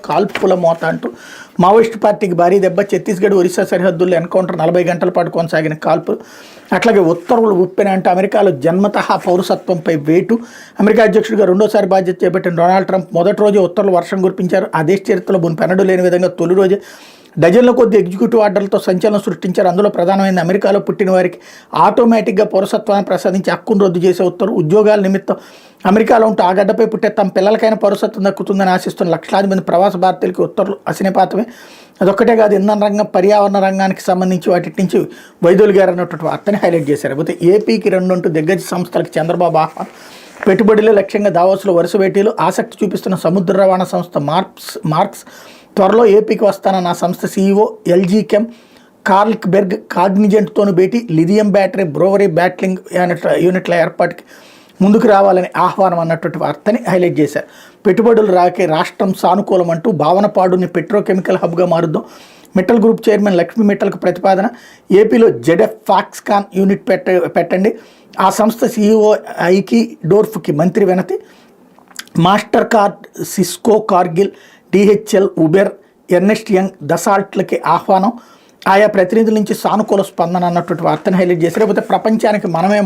కాల్పుల మోత అంటూ మావోయిస్టు పార్టీకి భారీ దెబ్బ. ఛత్తీస్గఢ్ ఒరిస్సా సరిహద్దుల్లో ఎన్కౌంటర్ 40 గంటల పాటు కొనసాగిన కాల్పులు. అట్లాగే ఉత్తర్వులు ఉప్పెన అంటూ అమెరికాలో జన్మతః పౌరసత్వంపై వేటు. అమెరికా అధ్యక్షుడిగా రెండోసారి బాధ్యత చేపట్టిన డొనాల్డ్ ట్రంప్ మొదటి రోజే ఉత్తర్వులు వర్షం కురిపించారు. ఆ దేశ చరిత్రలో మునుపెన్నడూ లేని విధంగా తొలి రోజే డజన్ల కొద్ది ఎగ్జిక్యూటివ్ ఆర్డర్లతో సంచలనం సృష్టించారు. అందులో ప్రధానమైన అమెరికాలో పుట్టిన వారికి ఆటోమేటిక్గా పౌరసత్వాన్ని ప్రసాదించి హక్కును రద్దు చేసే ఉత్తర్వు. ఉద్యోగాల నిమిత్తం అమెరికాలో ఉంటూ ఆ గడ్డపై పుట్టే తమ పిల్లలకైనా పౌరసత్వం దక్కుతుందని ఆశిస్తున్న లక్షలాది మంది ప్రవాస భారతీయులకి ఉత్తర్వులు అసినిపాతమే. అదొక్కటే కాదు, ఇంధన రంగం, పర్యావరణ రంగానికి సంబంధించి వాటి నుంచి వైదొలిగారు అన్నటువంటి వార్తని హైలైట్ చేశారు. అయితే ఏపీకి 2 అంటూ దిగ్గజ సంస్థలకు చంద్రబాబు ఆహ్వానం. పెట్టుబడులే లక్ష్యంగా దావోస్లో వరుస భేటీలు. ఆసక్తి చూపిస్తున్న సముద్ర రవాణా సంస్థ మార్క్స్ త్వరలో ఏపీకి వస్తానన్న ఆ సంస్థ సీఈఓ ఎల్జీ కెమ్ కార్ల్క్బెర్గ్ కాగ్నిజెంట్తోనూ భేటీ. లిథియం బ్యాటరీ బ్రోవరీ బ్యాట్లింగ్ యూనిట్ల ఏర్పాటుకి ముందుకు రావాలని ఆహ్వానం అన్నటువంటి వార్తని హైలైట్ చేశారు. పెట్టుబడులు రాకే రాష్ట్రం సానుకూలం అంటూ భావనపాడుని పెట్రోకెమికల్ హబ్గా మారుద్దాం. మిట్టల్ గ్రూప్ చైర్మన్ లక్ష్మీ మిట్టల్కు ప్రతిపాదన. ఏపీలో జెడెఫ్ ఫాక్స్కాన్ యూనిట్ పెట్టండి. ఆ సంస్థ సీఈఓ ఐకి డోర్ఫ్కి మంత్రి వినతి. Mastercard, Cisco, Cargill, DHL, Uber, Ernst Young, దసాల్ట్లకి ఆహ్వానం. ఆయా ప్రతినిధుల నుంచి సానుకూల స్పందన అన్నటువంటి వార్తను హైలైట్ చేశారు. లేకపోతే ప్రపంచానికి మనమే